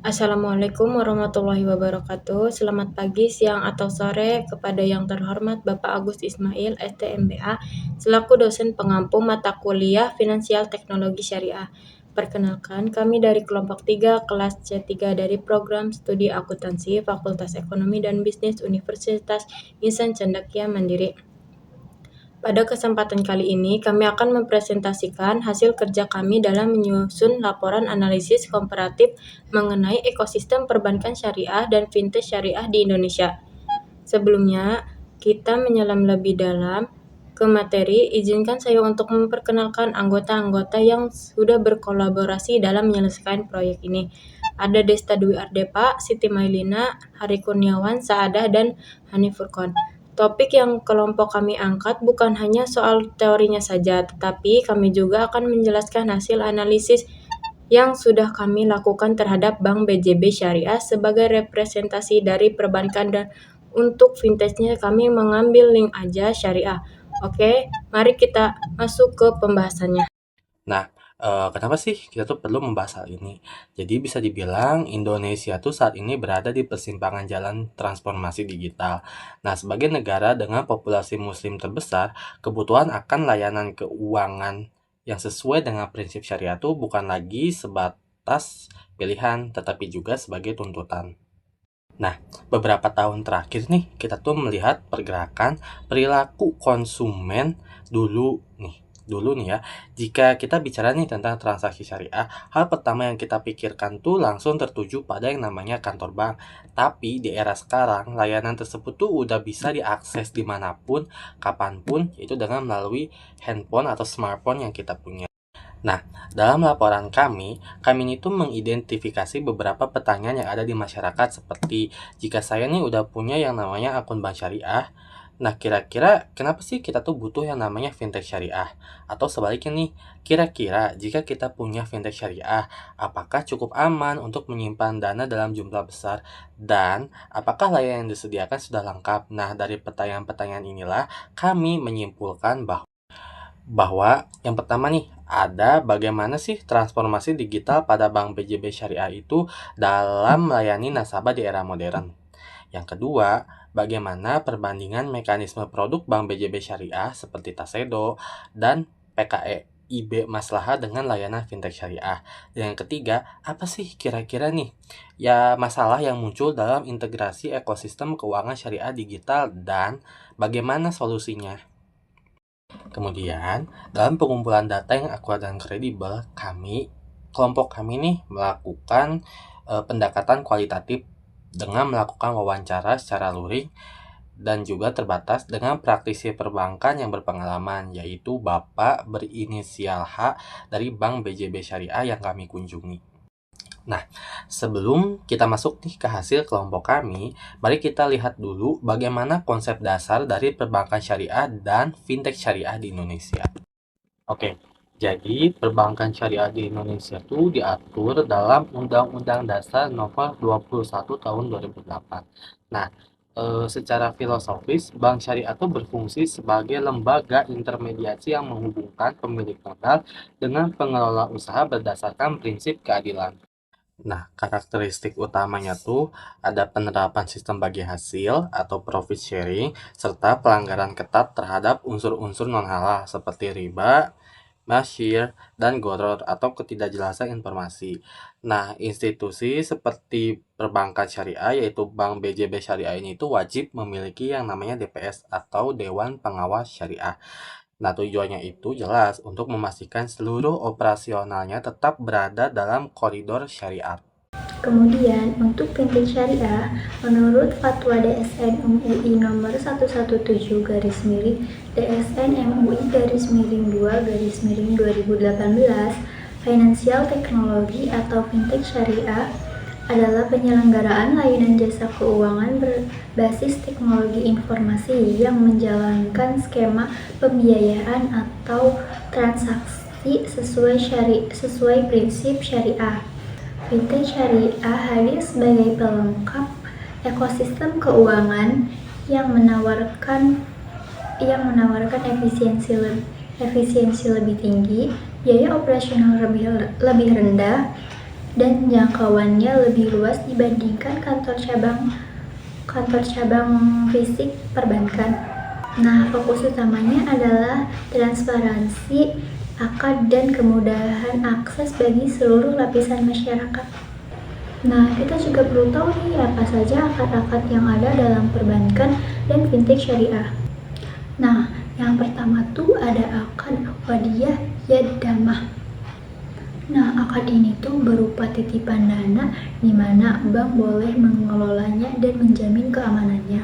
Assalamualaikum warahmatullahi wabarakatuh. Selamat pagi, siang, atau sore kepada yang terhormat Bapak Agus Ismail, STMBA, selaku dosen pengampu mata kuliah Finansial Teknologi Syariah. Perkenalkan, kami dari kelompok 3 kelas C3 dari program studi akuntansi Fakultas Ekonomi dan Bisnis Universitas Insan Cendekia Mandiri. Pada kesempatan kali ini, kami akan mempresentasikan hasil kerja kami dalam menyusun laporan analisis komparatif mengenai ekosistem perbankan syariah dan fintech syariah di Indonesia. Sebelumnya, kita menyelam lebih dalam ke materi, izinkan saya untuk memperkenalkan anggota-anggota yang sudah berkolaborasi dalam menyelesaikan proyek ini. Ada Desta Dwi Ardepa, Siti Mailina, Hari Kurniawan, Saadah, dan Hanif Furqon. Topik yang kelompok kami angkat bukan hanya soal teorinya saja, tetapi kami juga akan menjelaskan hasil analisis yang sudah kami lakukan terhadap Bank BJB Syariah sebagai representasi dari perbankan, dan untuk fintechnya kami mengambil link aja syariah. Oke, mari kita masuk ke pembahasannya. Nah, kenapa sih kita tuh perlu membahas hal ini? Jadi bisa dibilang Indonesia tuh saat ini berada di persimpangan jalan transformasi digital. Nah, sebagai negara dengan populasi muslim terbesar, kebutuhan akan layanan keuangan yang sesuai dengan prinsip syariah tuh bukan lagi sebatas pilihan, tetapi juga sebagai tuntutan. Nah, beberapa tahun terakhir nih, kita tuh melihat pergerakan perilaku konsumen dulu nih. Dulu nih ya, jika kita bicara nih tentang transaksi syariah, hal pertama yang kita pikirkan tuh langsung tertuju pada yang namanya kantor bank. Tapi di era sekarang, layanan tersebut tuh udah bisa diakses dimanapun, kapanpun, itu dengan melalui handphone atau smartphone yang kita punya. Nah, dalam laporan kami ini tuh mengidentifikasi beberapa pertanyaan yang ada di masyarakat seperti jika saya nih udah punya yang namanya akun bank syariah, nah kira-kira kenapa sih kita tuh butuh yang namanya fintech syariah? Atau sebaliknya nih, kira-kira jika kita punya fintech syariah, apakah cukup aman untuk menyimpan dana dalam jumlah besar? Dan apakah layanan yang disediakan sudah lengkap? Nah, dari pertanyaan-pertanyaan inilah kami menyimpulkan bahwa yang pertama nih, ada bagaimana sih transformasi digital pada Bank BJB Syariah itu dalam melayani nasabah di era modern. Yang kedua, bagaimana perbandingan mekanisme produk Bank BJB Syariah seperti Tasedo dan PKE IB Maslahah dengan layanan fintech syariah. Dan yang ketiga, apa sih kira-kira nih ya masalah yang muncul dalam integrasi ekosistem keuangan syariah digital dan bagaimana solusinya? Kemudian, dalam pengumpulan data yang akurat dan kredibel, kelompok kami nih melakukan pendekatan kualitatif dengan melakukan wawancara secara luring dan juga terbatas dengan praktisi perbankan yang berpengalaman, yaitu Bapak berinisial H dari Bank BJB Syariah yang kami kunjungi. Nah, sebelum kita masuk nih ke hasil kelompok kami, mari kita lihat dulu bagaimana konsep dasar dari perbankan syariah dan fintech syariah di Indonesia. Oke, jadi perbankan syariah di Indonesia itu diatur dalam Undang-Undang Dasar Nomor 21 Tahun 2008. Nah, secara filosofis, bank syariah itu berfungsi sebagai lembaga intermediasi yang menghubungkan pemilik modal dengan pengelola usaha berdasarkan prinsip keadilan. Nah, karakteristik utamanya tuh ada penerapan sistem bagi hasil atau profit sharing, serta pelanggaran ketat terhadap unsur-unsur non-halal seperti riba, masyir, dan goror atau ketidakjelasan informasi. Nah, institusi seperti perbankan syariah yaitu Bank BJB Syariah ini tuh wajib memiliki yang namanya DPS atau Dewan Pengawas Syariah. Nah, tujuannya itu jelas untuk memastikan seluruh operasionalnya tetap berada dalam koridor syariat. Kemudian, untuk fintech syariah, menurut Fatwa DSN MUI nomor 117 garis miring DSN MUI garis miring 2 garis miring 2018, financial teknologi atau fintech syariah adalah penyelenggaraan layanan jasa keuangan berbasis teknologi informasi yang menjalankan skema pembiayaan atau transaksi sesuai prinsip syariah. Fintech syariah hadir sebagai pelengkap ekosistem keuangan yang menawarkan efisiensi lebih tinggi, biaya operasional lebih rendah, dan jangkauannya lebih luas dibandingkan kantor cabang fisik perbankan. Nah, fokus utamanya adalah transparansi akad dan kemudahan akses bagi seluruh lapisan masyarakat. Nah, kita juga perlu tahu nih apa saja akad-akad yang ada dalam perbankan dan fintech syariah. Nah, yang pertama tuh ada akad wadiyah yadamah. Nah, akad ini tuh berupa titipan dana di mana bank boleh mengelolanya dan menjamin keamanannya.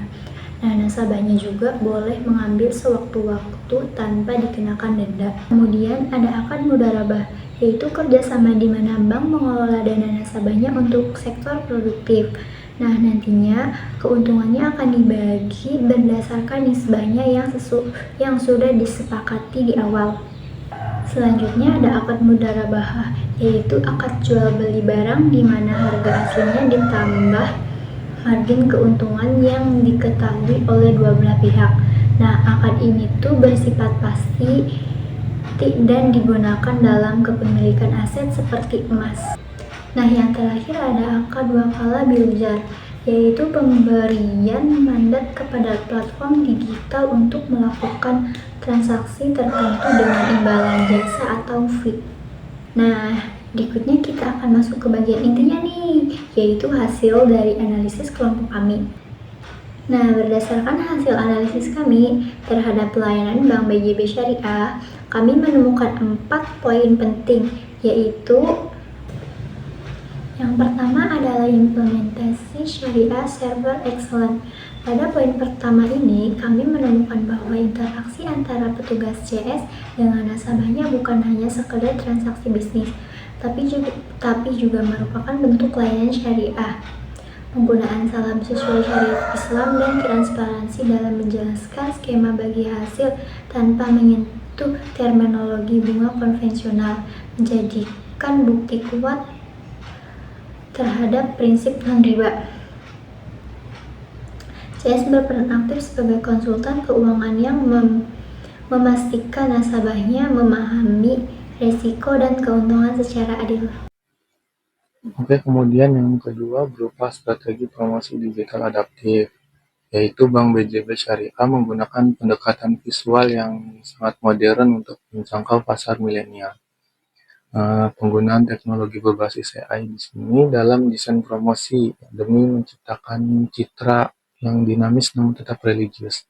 Nah, nasabahnya juga boleh mengambil sewaktu-waktu tanpa dikenakan denda. Kemudian ada akad mudharabah, yaitu kerjasama di mana bank mengelola dana nasabahnya untuk sektor produktif. Nah, nantinya keuntungannya akan dibagi berdasarkan nisbahnya yang sudah disepakati di awal. Selanjutnya ada akad mudharabah, yaitu akad jual beli barang di mana harga aslinya ditambah margin keuntungan yang diketahui oleh dua belah pihak. Nah, akad ini tuh bersifat pasti dan digunakan dalam kepemilikan aset seperti emas. Nah, yang terakhir ada akad wakala bilujar, yaitu pemberian mandat kepada platform digital untuk melakukan transaksi tertentu dengan imbalan jasa atau fee. Nah, berikutnya kita akan masuk ke bagian intinya nih, yaitu hasil dari analisis kelompok kami. Nah, berdasarkan hasil analisis kami terhadap pelayanan Bank BJB Syariah, kami menemukan 4 poin penting, yaitu yang pertama adalah implementasi syariah server excellent. Pada poin pertama ini, kami menemukan bahwa interaksi antara petugas CS dengan nasabahnya bukan hanya sekedar transaksi bisnis, tapi juga merupakan bentuk layanan syariah. Penggunaan salam sesuai syariat Islam dan transparansi dalam menjelaskan skema bagi hasil tanpa menyentuh terminologi bunga konvensional menjadikan bukti kuat terhadap prinsip non-riba. CS berperan aktif sebagai konsultan keuangan yang memastikan nasabahnya memahami risiko dan keuntungan secara adil. Oke, kemudian yang kedua berupa strategi promosi digital adaptif, yaitu Bank BJB Syariah menggunakan pendekatan visual yang sangat modern untuk menjangkau pasar milenial. Penggunaan teknologi berbasis AI di sini dalam desain promosi demi menciptakan citra yang dinamis namun tetap religius.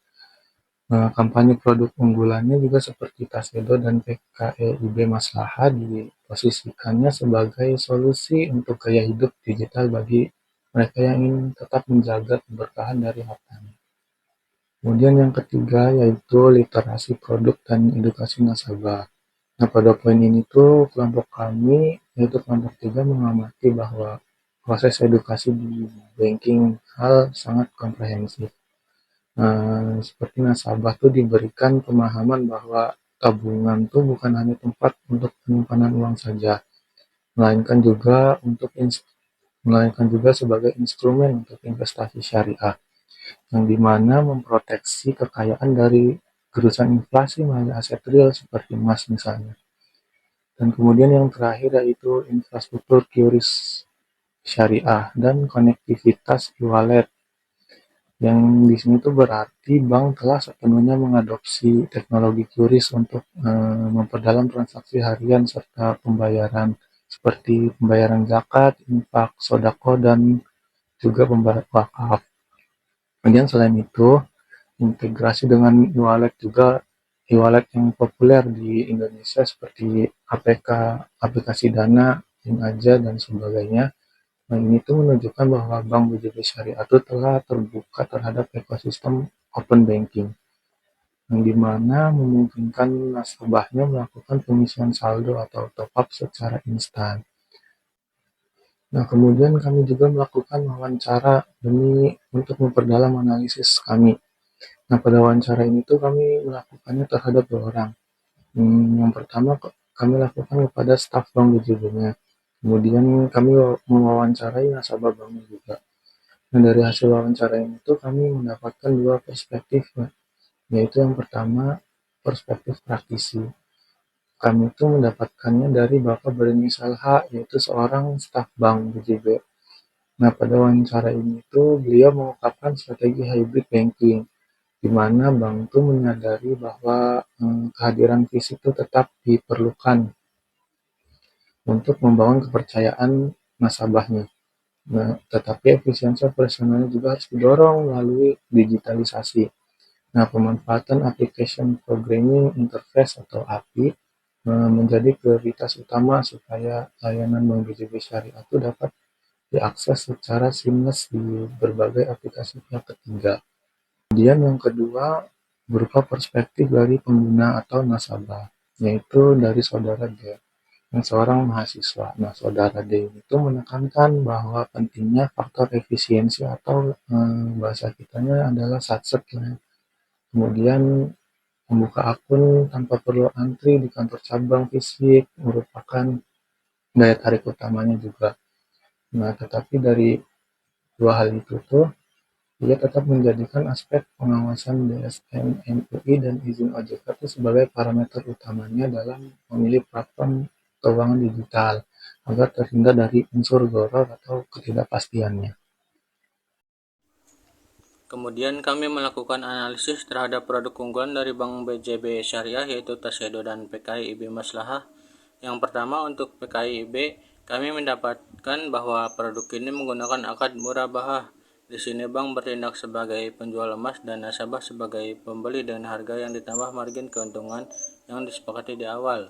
Kampanye produk unggulannya juga seperti Tasedo dan PKEIB Maslahah diposisikannya sebagai solusi untuk gaya hidup digital bagi mereka yang ingin tetap menjaga keberkahan dari hartanya. Kemudian yang ketiga yaitu literasi produk dan edukasi nasabah. Nah, pada poin ini tuh kelompok kami, yaitu kelompok 3 mengamati bahwa proses edukasi di banking hal sangat komprehensif. Seperti nasabah tuh diberikan pemahaman bahwa tabungan tuh bukan hanya tempat untuk penyimpanan uang saja, melainkan juga sebagai instrumen untuk investasi syariah, yang dimana memproteksi kekayaan dari gerusan inflasi melalui aset real seperti emas misalnya. Dan kemudian yang terakhir yaitu infrastruktur QRIS syariah dan konektivitas e-wallet, yang di sini tuh berarti bank telah sepenuhnya mengadopsi teknologi QRIS untuk memperdalam transaksi harian serta pembayaran seperti pembayaran zakat, infak, sodako, dan juga pembayaran wakaf. Kemudian selain itu, integrasi dengan e-wallet juga, e-wallet yang populer di Indonesia seperti aplikasi Dana, Aja, dan sebagainya. Nah, ini tuh menunjukkan bahwa Bank BJB Syariah itu telah terbuka terhadap ekosistem open banking, yang dimana memungkinkan nasabahnya melakukan pengisian saldo atau top up secara instan. Nah, kemudian kami juga melakukan wawancara untuk memperdalam analisis kami. Nah, pada wawancara ini tuh kami melakukannya terhadap 2 orang. Yang pertama kami lakukan kepada staf Bank BJB-nya. Kemudian kami mewawancarai nasabah banknya juga. Nah, dari hasil wawancara ini tuh kami mendapatkan 2 perspektif, yaitu yang pertama perspektif praktisi. Kami itu mendapatkannya dari Bapak berinisial H, yaitu seorang staf bank BJB. Nah, pada wawancara ini itu beliau mengungkapkan strategi hybrid banking, di mana bank itu menyadari bahwa kehadiran fisik itu tetap diperlukan untuk membangun kepercayaan nasabahnya. Nah, tetapi efisiensi operasionalnya juga harus didorong melalui digitalisasi. Nah, pemanfaatan application programming interface atau API menjadi prioritas utama supaya layanan Bank BJB Syariah itu dapat diakses secara seamless di berbagai aplikasi pihak ketiga. Kemudian yang kedua berupa perspektif dari pengguna atau nasabah, yaitu dari saudara D, yang seorang mahasiswa. Nah, saudara D itu menekankan bahwa pentingnya faktor efisiensi atau bahasa kitanya adalah satset. Kemudian membuka akun tanpa perlu antri di kantor cabang fisik merupakan daya tarik utamanya juga. Nah, tetapi dari dua hal itu tuh, ia tetap menjadikan aspek pengawasan DSN, MUI, dan izin OJK itu sebagai parameter utamanya dalam memilih platform keuangan digital agar terhindar dari unsur gharar atau ketidakpastiannya. Kemudian kami melakukan analisis terhadap produk unggulan dari Bank BJB Syariah yaitu Tasedo dan PKI IB Maslahah. Yang pertama untuk PKI IB, kami mendapatkan bahwa produk ini menggunakan akad murabahah. Di sini bank bertindak sebagai penjual emas dan nasabah sebagai pembeli dengan harga yang ditambah margin keuntungan yang disepakati di awal.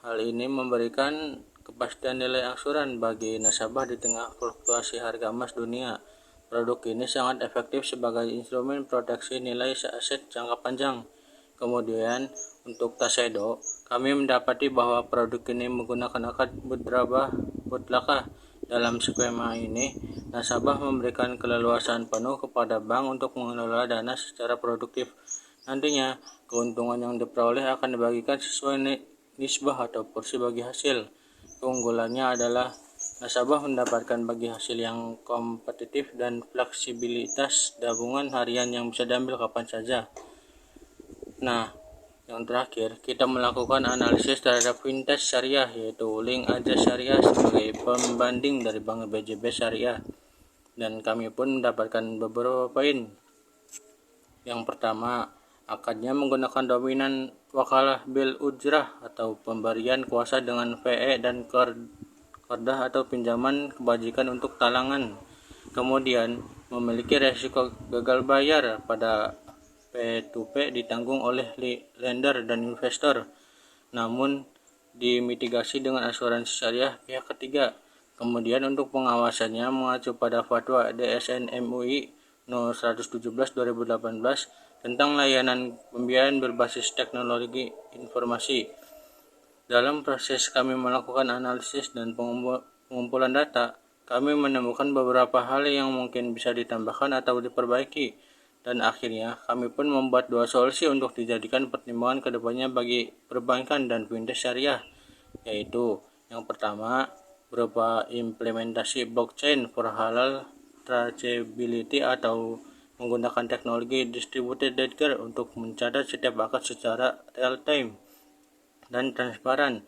Hal ini memberikan kepastian nilai angsuran bagi nasabah di tengah fluktuasi harga emas dunia. Produk ini sangat efektif sebagai instrumen proteksi nilai aset jangka panjang. Kemudian untuk Tasedo, kami mendapati bahwa produk ini menggunakan akad mudrabah mutlakah. Dalam skema ini, nasabah memberikan keleluasaan penuh kepada bank untuk mengelola dana secara produktif. Nantinya, keuntungan yang diperoleh akan dibagikan sesuai nisbah atau porsi bagi hasil. Keunggulannya adalah nasabah mendapatkan bagi hasil yang kompetitif dan fleksibilitas tabungan harian yang bisa diambil kapan saja. Nah, yang terakhir, kita melakukan analisis terhadap vintage syariah, yaitu link aja syariah sebagai pembanding dari Bank BJB Syariah. Dan kami pun mendapatkan beberapa poin. Yang pertama, akadnya menggunakan dominan wakalah bil ujrah atau pemberian kuasa dengan VE dan qardah atau pinjaman kebajikan untuk talangan. Kemudian memiliki resiko gagal bayar pada P2P ditanggung oleh lender dan investor, namun dimitigasi dengan asuransi syariah pihak ketiga. Kemudian untuk pengawasannya mengacu pada fatwa DSN MUI No 117/2018 tentang layanan pembiayaan berbasis teknologi informasi. Dalam proses kami melakukan analisis dan pengumpulan data, kami menemukan beberapa hal yang mungkin bisa ditambahkan atau diperbaiki. Dan akhirnya, kami pun membuat dua solusi untuk dijadikan pertimbangan kedepannya bagi perbankan dan fintech syariah, yaitu yang pertama berupa implementasi blockchain for halal traceability atau menggunakan teknologi distributed ledger untuk mencatat setiap akad secara real time dan transparan.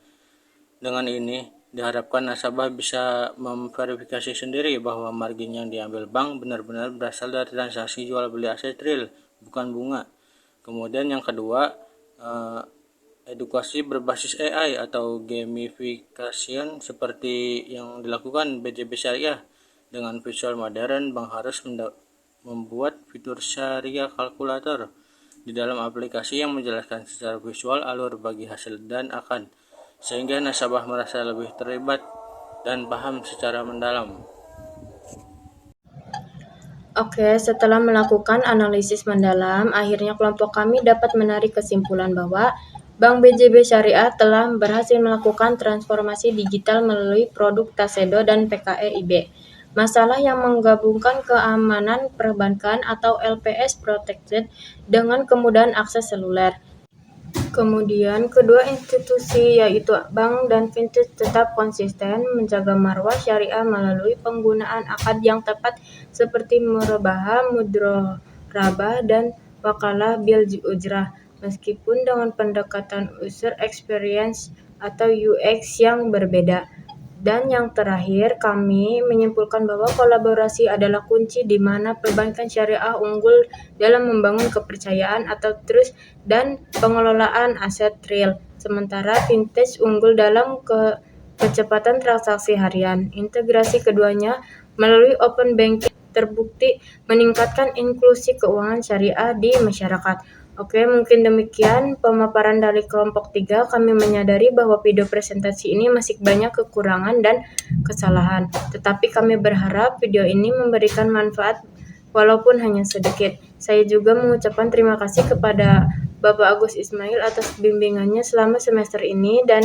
Dengan ini, diharapkan nasabah bisa memverifikasi sendiri bahwa margin yang diambil bank benar-benar berasal dari transaksi jual beli aset real, bukan bunga. Kemudian yang kedua, edukasi berbasis AI atau gamification seperti yang dilakukan BJB Syariah. Dengan visual modern, bank harus membuat fitur syariah kalkulator di dalam aplikasi yang menjelaskan secara visual alur bagi hasil dan akad, sehingga nasabah merasa lebih terlibat dan paham secara mendalam. Oke, setelah melakukan analisis mendalam, akhirnya kelompok kami dapat menarik kesimpulan bahwa Bank BJB Syariah telah berhasil melakukan transformasi digital melalui produk Tasedo dan PKE IB. Masalah yang menggabungkan keamanan perbankan atau LPS Protected dengan kemudahan akses seluler. Kemudian, kedua institusi yaitu bank dan fintech tetap konsisten menjaga marwah syariah melalui penggunaan akad yang tepat seperti murabahah, mudharabah, dan wakalah bil ujrah. meskipun dengan pendekatan user experience atau UX yang berbeda. Dan yang terakhir, kami menyimpulkan bahwa kolaborasi adalah kunci di mana perbankan syariah unggul dalam membangun kepercayaan atau trust dan pengelolaan aset real, sementara fintech unggul dalam kecepatan transaksi harian. Integrasi keduanya melalui open banking terbukti meningkatkan inklusi keuangan syariah di masyarakat. Oke, mungkin demikian pemaparan dari kelompok 3. Kami menyadari bahwa video presentasi ini masih banyak kekurangan dan kesalahan, tetapi kami berharap video ini memberikan manfaat walaupun hanya sedikit. Saya juga mengucapkan terima kasih kepada Bapak Agus Ismail atas bimbingannya selama semester ini, dan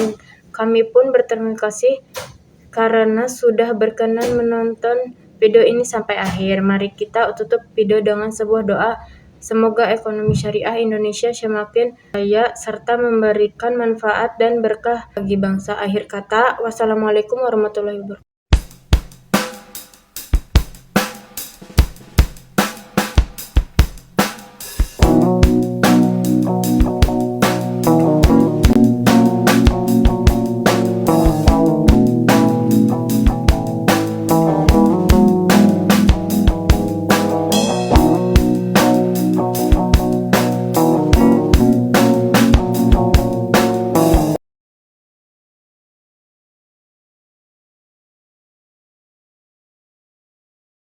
kami pun berterima kasih karena sudah berkenan menonton video ini sampai akhir. Mari kita tutup video dengan sebuah doa. Semoga ekonomi syariah Indonesia semakin jaya serta memberikan manfaat dan berkah bagi bangsa. Akhir kata, wassalamualaikum warahmatullahi wabarakatuh.